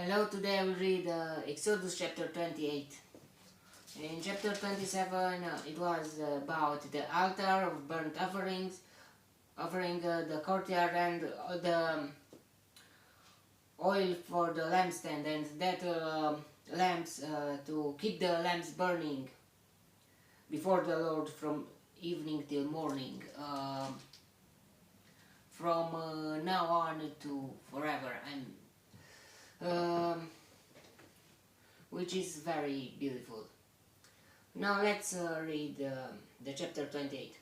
Hello, today I will read Exodus chapter 28. In chapter 27, it was about the altar of burnt offerings, offering the courtyard and the oil for the lampstand, and that lamps to keep the lamps burning before the Lord from evening till morning, from now on to forever. Which is very beautiful. Now let's read the chapter 28.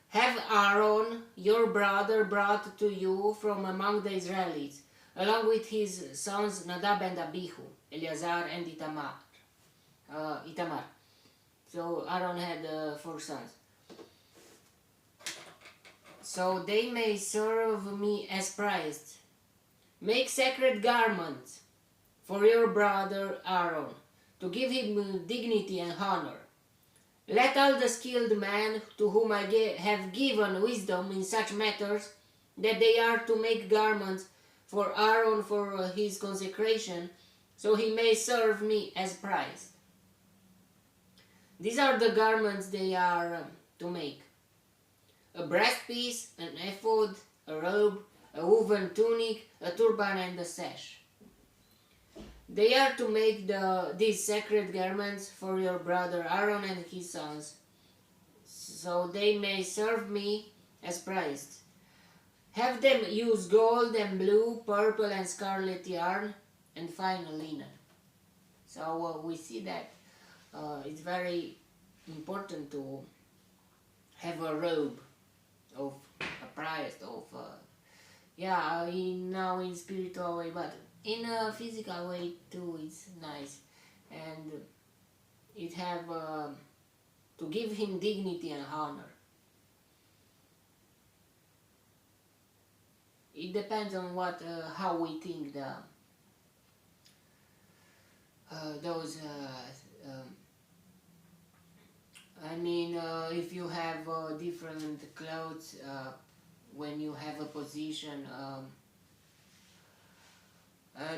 Have Aaron, your brother, brought to you from among the Israelites, along with his sons Nadab and Abihu, Eleazar and Itamar. So Aaron had 4 sons. So they may serve me as priests. Make sacred garments for your brother Aaron, to give him dignity and honor. Let all the skilled men to whom I have given wisdom in such matters, that they are to make garments for Aaron for his consecration, so he may serve me as priest. These are the garments they are to make: a breastpiece, an ephod, a robe, a woven tunic, a turban, and a sash. They are to make these sacred garments for your brother Aaron and his sons, so they may serve me as priests. Have them use gold and blue, purple and scarlet yarn, and fine linen. So we see that it's very important to have a robe of a priest, of now in spiritual way, but in a physical way too. It's nice, and it have to give him dignity and honor. It depends on what how we think those. If you have different clothes when you have a position,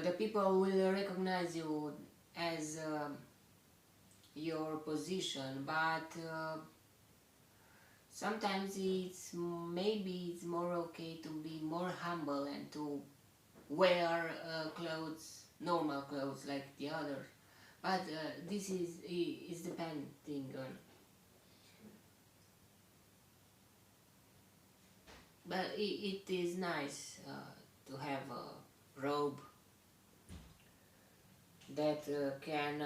the people will recognize you as your position, but sometimes maybe it's more okay to be more humble and to wear normal clothes like the others. But this is depending on. But it is nice to have a robe that can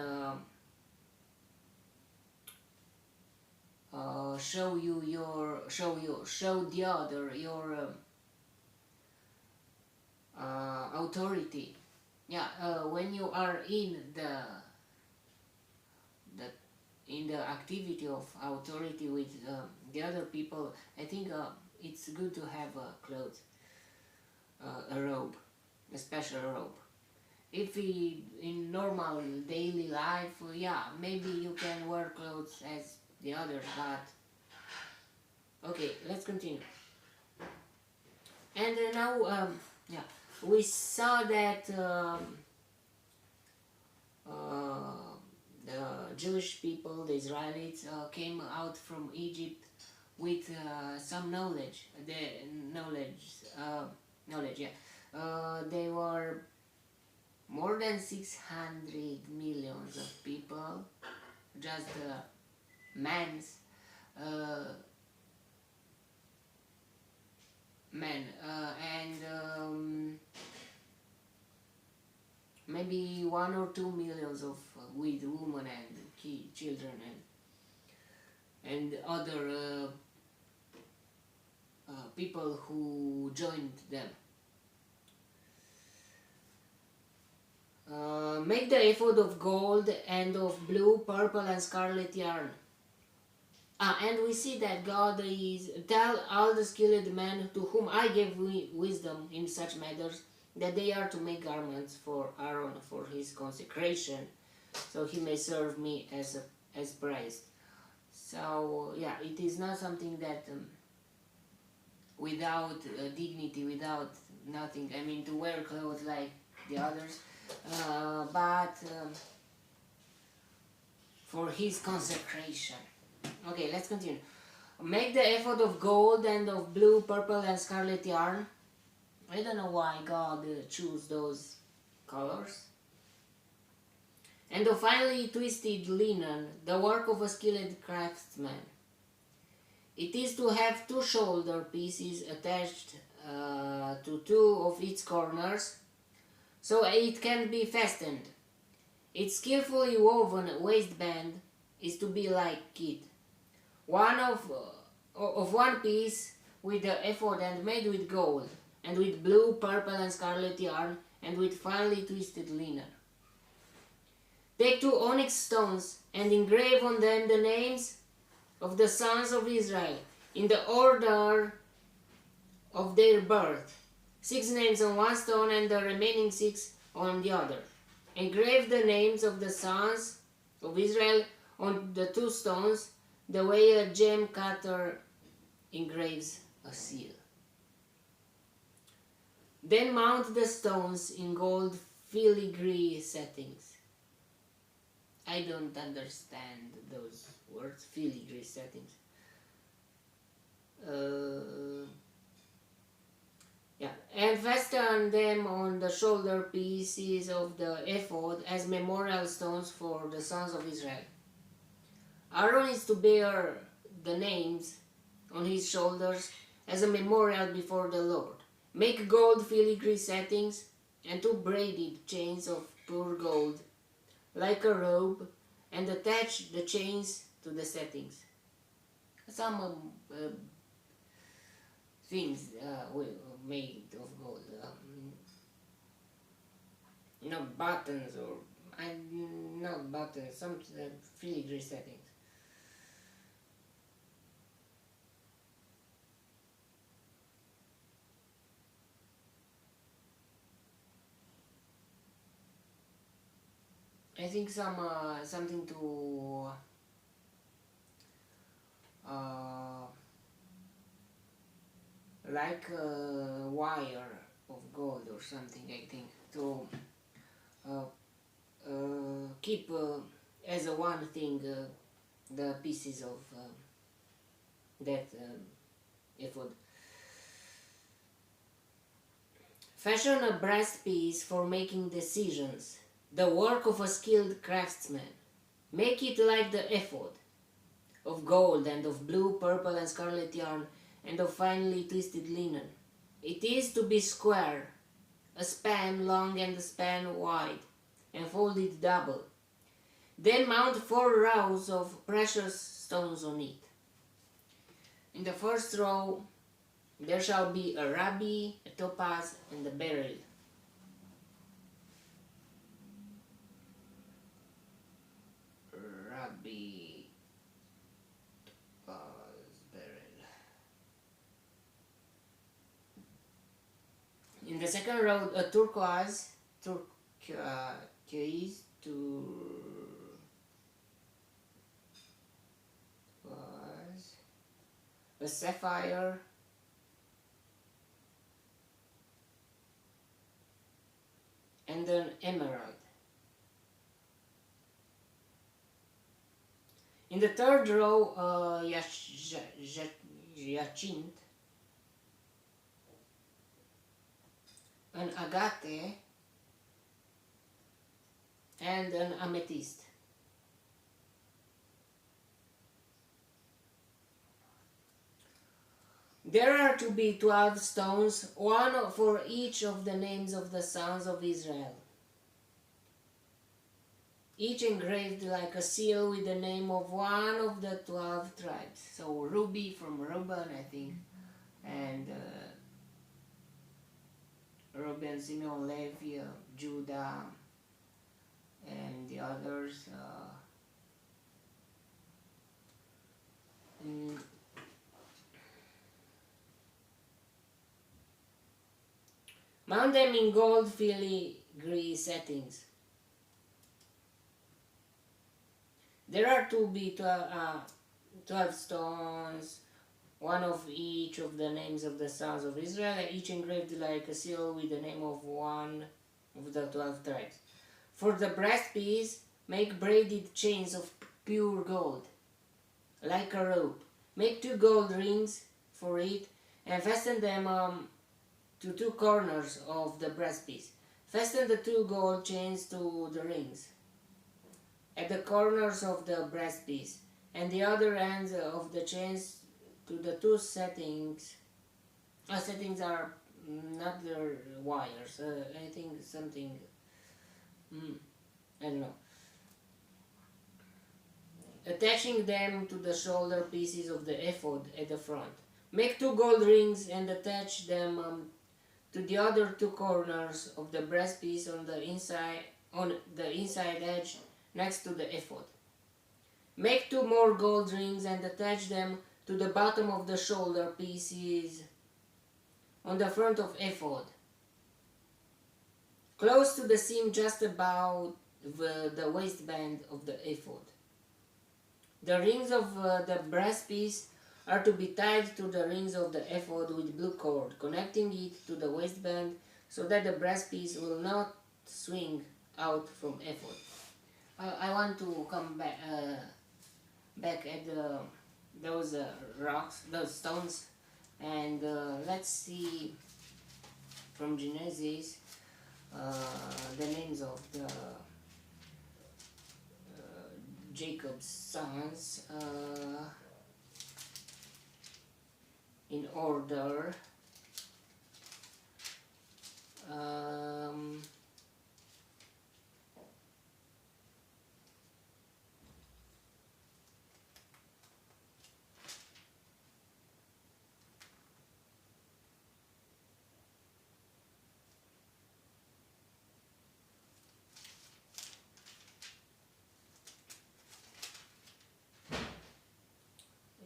show the other your authority. When you are in the activity of authority with the other people, I think it's good to have clothes, a robe, a special robe. If in normal daily life, maybe you can wear clothes as the others, but okay, let's continue. And now, we saw that the Jewish people, the Israelites, came out from Egypt with some knowledge. They were more than 600 millions of people, just men, and maybe 1 or 2 millions of with women and children and other people who joined them. Make the ephod of gold and of blue, purple and scarlet yarn. And we see that God is tell all the skilled men to whom I gave wisdom in such matters, that they are to make garments for Aaron for his consecration, so he may serve me as priest. So it is not something that without dignity, without nothing. To wear clothes like the others, but for his consecration. Okay, let's continue. Make the ephod of gold and of blue, purple, and scarlet yarn. I don't know why God chose those colors. And of finely twisted linen, the work of a skilled craftsman. It is to have 2 shoulder pieces attached to 2 of its corners, so it can be fastened. Its skillfully woven waistband is to be like it. One of 1 piece with the ephod and made with gold, and with blue, purple, and scarlet yarn, and with finely twisted linen. Take 2 onyx stones and engrave on them the names of the sons of Israel in the order of their birth, 6 names on 1 stone and the remaining 6 on the other. Engrave the names of the sons of Israel on the 2 stones, the way a gem cutter engraves a seal. Then mount the stones in gold filigree settings. I don't understand those words, filigree settings. And fasten them on the shoulder pieces of the ephod as memorial stones for the sons of Israel. Aaron is to bear the names on his shoulders as a memorial before the Lord. Make gold filigree settings and 2 braided chains of pure gold, like a robe, and attach the chains to the settings. Some things made of gold, not buttons or not buttons, some filigree settings. I think something to like a wire of gold or something. I think to keep as a one thing the pieces of that ephod. Fashion a brass piece for making decisions, the work of a skilled craftsman. Make it like the ephod, of gold and of blue, purple, and scarlet yarn, and of finely twisted linen. It is to be square, a span long and a span wide, and folded double. Then mount 4 rows of precious stones on it. In the first row there shall be a ruby, a topaz, and a beryl. Ruby, topaz, beryl. In the second row, a turquoise, a sapphire, and an emerald. In the third row, hyacinthe, an agate, and an amethyst. There are to be 12 stones, 1 for each of the names of the sons of Israel, each engraved like a seal with the name of one of the 12 tribes. So Ruby from Reuben, I think, and Reuben, Simeon, Levi, Judah, and the others. Mount them in gold filigree settings. There are to be 12 stones, 1 of each of the names of the sons of Israel, each engraved like a seal with the name of one of the 12 tribes. For the breast piece, make braided chains of pure gold, like a rope. Make 2 gold rings for it and fasten them to 2 corners of the breast piece. Fasten the 2 gold chains to the rings at the corners of the breast piece, and the other ends of the chains to the 2 settings. Settings are not the wires. I think something. I don't know. Attaching them to the shoulder pieces of the ephod at the front. Make 2 gold rings and attach them to the other 2 corners of the breast piece on the inside edge next to the ephod. Make 2 more gold rings and attach them to the bottom of the shoulder pieces on the front of ephod, close to the seam just above the waistband of the ephod. The rings of the breast piece are to be tied to the rings of the ephod with blue cord, connecting it to the waistband so that the breast piece will not swing out from ephod. I want to come back at those rocks, those stones, and let's see from Genesis the names of the Jacob's sons in order.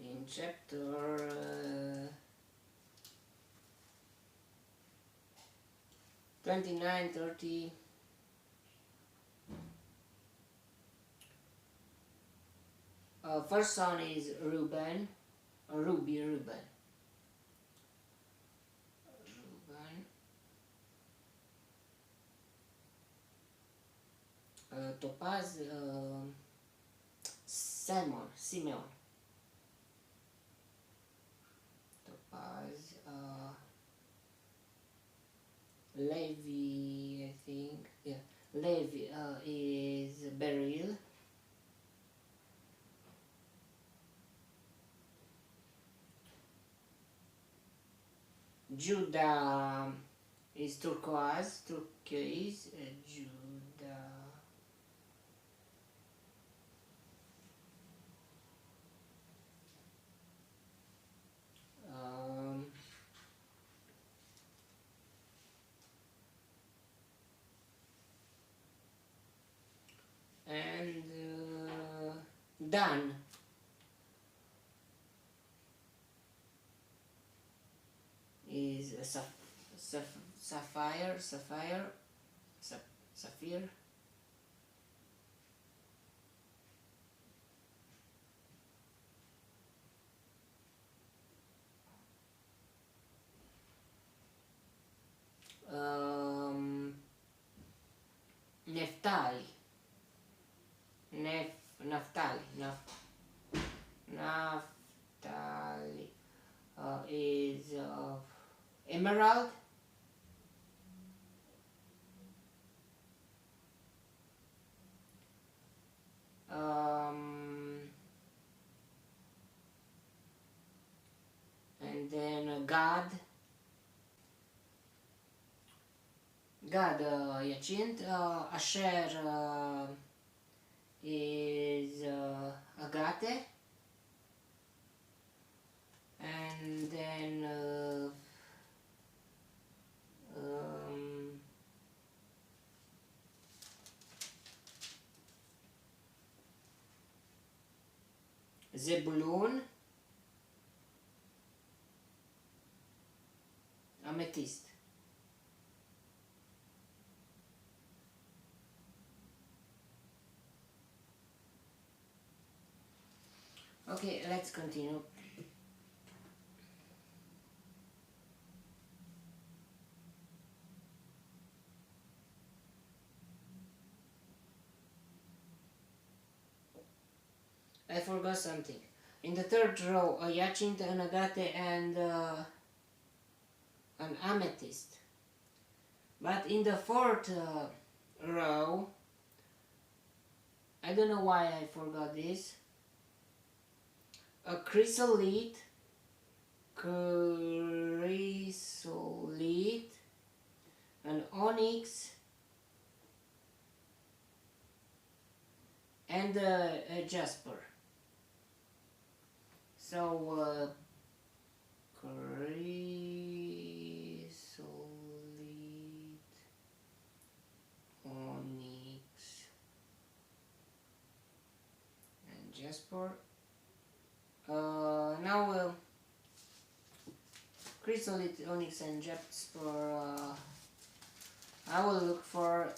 In chapter 29, 30, first son is Reuben, Reuben. Topaz, Simeon. Topaz, Levi, I think. Yeah, Levi is Beryl. Judah is turquoise, Judah. And Dan is a sapphire. Naphtali. Naphtali is emerald. And then Gad, Yacint. Asher is Agate, and then Zebulun, Amethyst. Okay, let's continue. I forgot something. In the third row, a hyacinth, an agate, and an amethyst. But in the fourth row, I don't know why I forgot this, a chrysolite, an onyx, and a jasper. So chrysolite, onyx, and jasper. Now chrysolite, onyx, and jasper. I will look for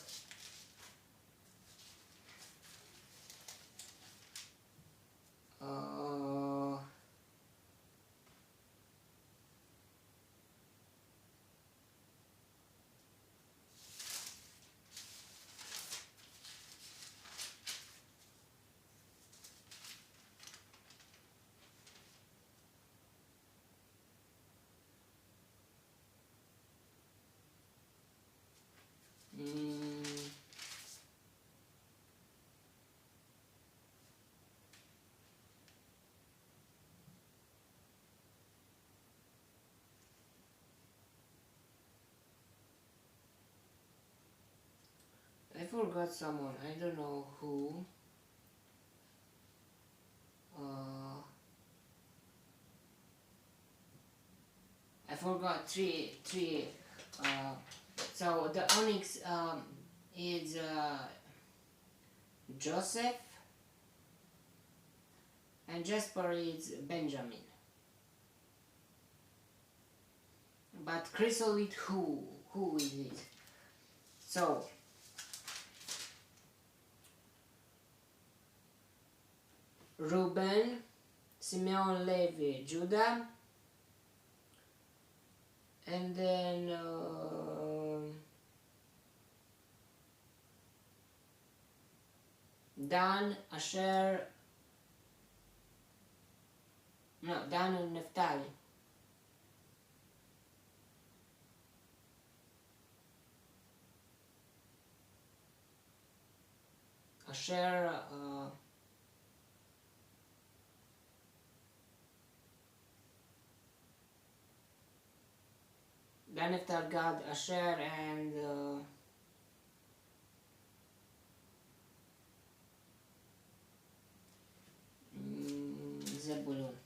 I forgot someone. I don't know who. I forgot three. So the onyx is Joseph, and Jasper is Benjamin. But chrysolite, who is it? So Reuben, Simeon, Levi, Judah, and then Dan, Asher, no, Dan and Naphtali. Asher, Dan, Naphtali, Gad, Asher, and Zebulun.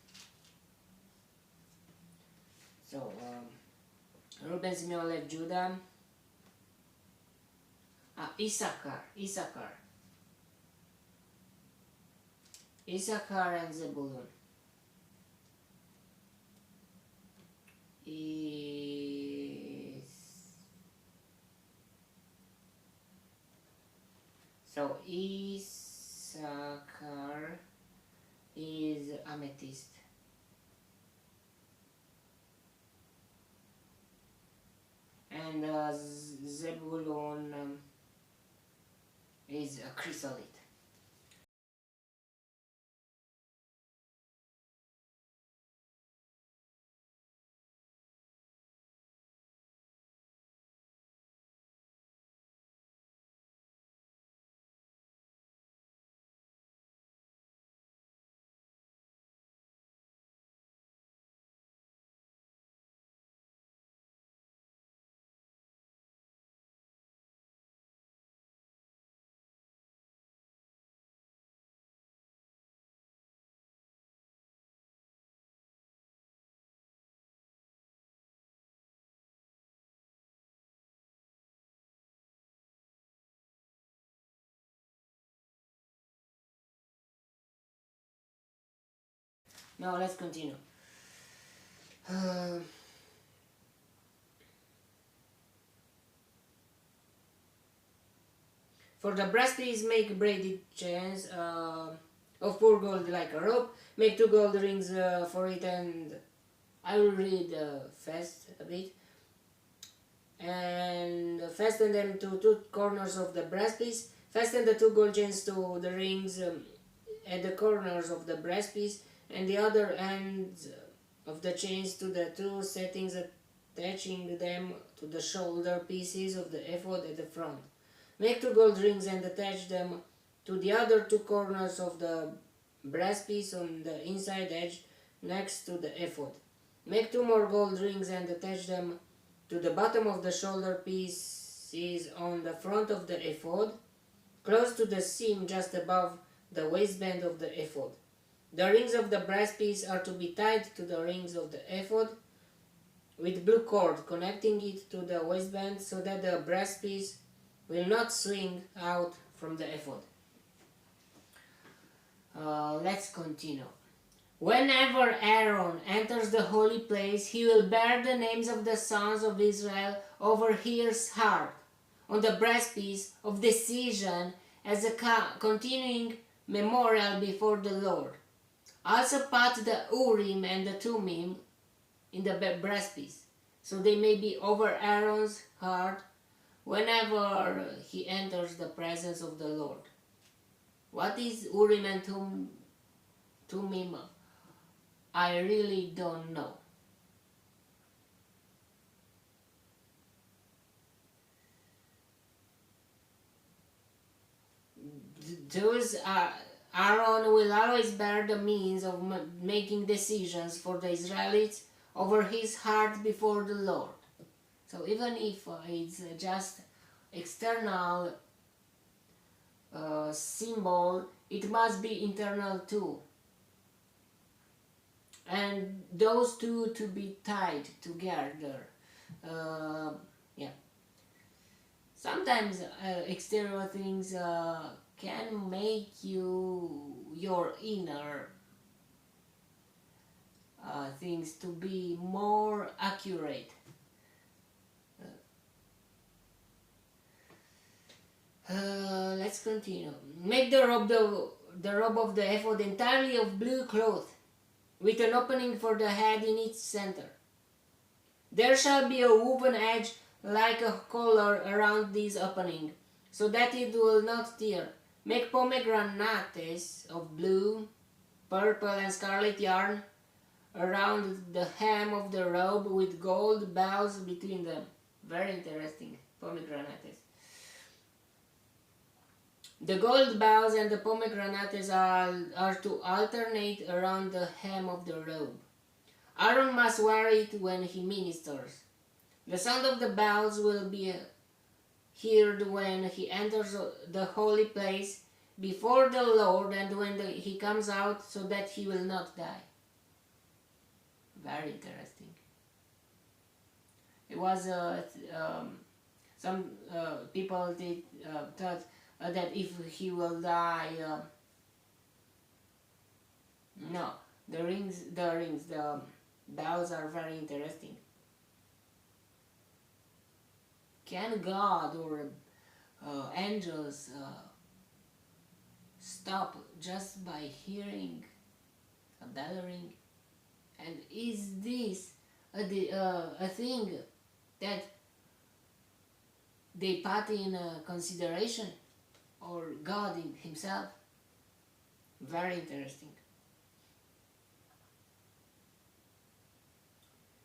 So Reuben, Simeon, Lev, Judah. Issachar and Zebulun. So Issachar is amethyst. And Zebulun is a chrysolite. Now let's continue. For the brass piece, make braided chains of pure gold like a rope. Make 2 gold rings for it, and I will read fast a bit. And fasten them to 2 corners of the brass piece. Fasten the 2 gold chains to the rings at the corners of the breastpiece and the other ends of the chains to the two settings, attaching them to the shoulder pieces of the ephod at the front. Make 2 gold rings and attach them to the other 2 corners of the breastpiece on the inside edge next to the ephod. Make 2 more gold rings and attach them to the bottom of the shoulder pieces on the front of the ephod, close to the seam just above the waistband of the ephod. The rings of the breastpiece are to be tied to the rings of the ephod with blue cord connecting it to the waistband so that the breastpiece will not swing out from the ephod. Let's continue. Whenever Aaron enters the holy place, he will bear the names of the sons of Israel over his heart on the breastpiece of decision as a continuing memorial before the Lord. Also put the Urim and the Thummim in the breastpiece, so they may be over Aaron's heart whenever he enters the presence of the Lord. What is Urim and Thummim? I really don't know. Those are Aaron will always bear the means of making decisions for the Israelites over his heart before the Lord. So even if it's just external symbol, it must be internal too. And those two to be tied together. Yeah. Sometimes external things can make your inner things to be more accurate. Let's continue. Make the robe of the ephod entirely of blue cloth, with an opening for the head in its center. There shall be a woven edge like a collar around this opening, so that it will not tear. Make pomegranates of blue, purple, and scarlet yarn around the hem of the robe with gold bells between them. Very interesting, pomegranates. The gold bells and the pomegranates are to alternate around the hem of the robe. Aaron must wear it when he ministers. The sound of the bells will be heard when he enters the holy place before the Lord and when he comes out, so that he will not die. Very interesting. It was some people thought that if he will die, no, the bells are very interesting. Can God or angels stop just by hearing a bell ring? And is this a thing that they put in consideration, or God in himself? Very interesting.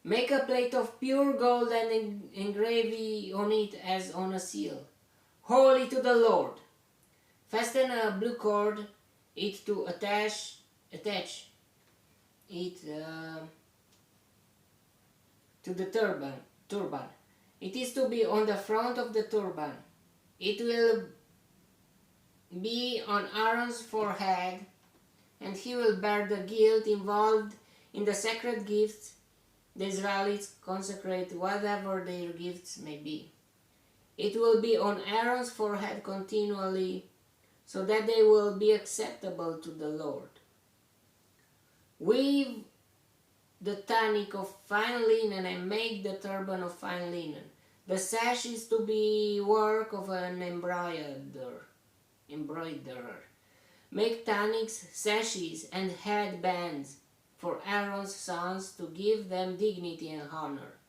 Make a plate of pure gold and engrave on it as on a seal, holy to the Lord. Fasten a blue cord it to attach it to the turban. It is to be on the front of the turban. It will be on Aaron's forehead, and he will bear the guilt involved in the sacred gifts the Israelites consecrate, whatever their gifts may be. It will be on Aaron's forehead continually, so that they will be acceptable to the Lord. Weave the tunic of fine linen and make the turban of fine linen. The sash is to be work of an embroiderer. Make tunics, sashes, and headbands for Aaron's sons to give them dignity and honor.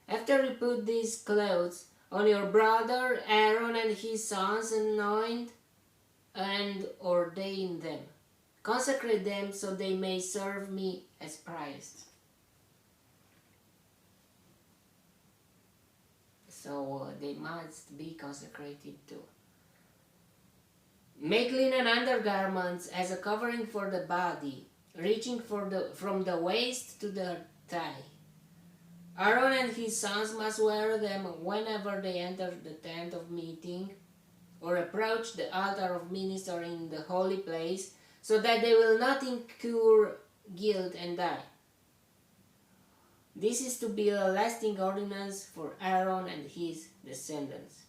After you put these clothes on your brother Aaron and his sons, anoint and ordain them. Consecrate them so they may serve me as priests. So they must be consecrated too. Make linen undergarments as a covering for the body, reaching from the waist to the thigh. Aaron and his sons must wear them whenever they enter the tent of meeting or approach the altar of ministering in the holy place, so that they will not incur guilt and die. This is to be a lasting ordinance for Aaron and his descendants.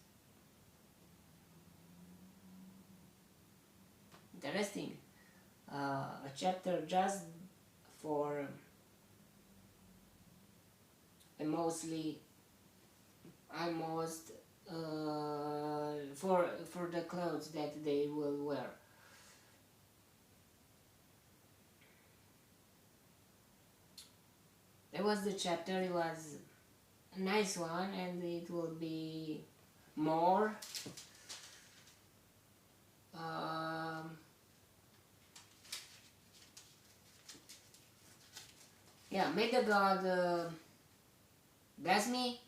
Interesting. A chapter just for mostly almost for the clothes that they will wear. That was the chapter. It was a nice one, and it will be more. Yeah, may the God bless me,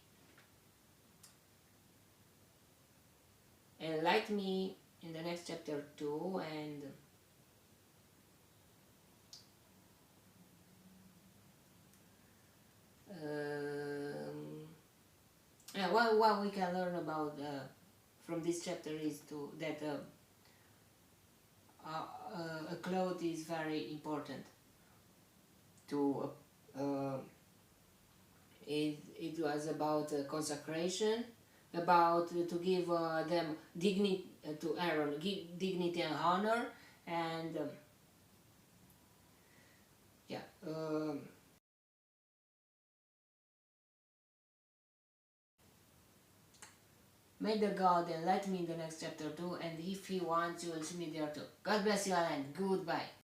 enlighten me in the next chapter too, and yeah, what we can learn about from this chapter is that a cloth is very important to it was about consecration, about to give them dignity to Aaron, give dignity and honor, and yeah. May the God enlighten me in the next chapter too, and if He wants, you will see me there too. God bless you all and goodbye.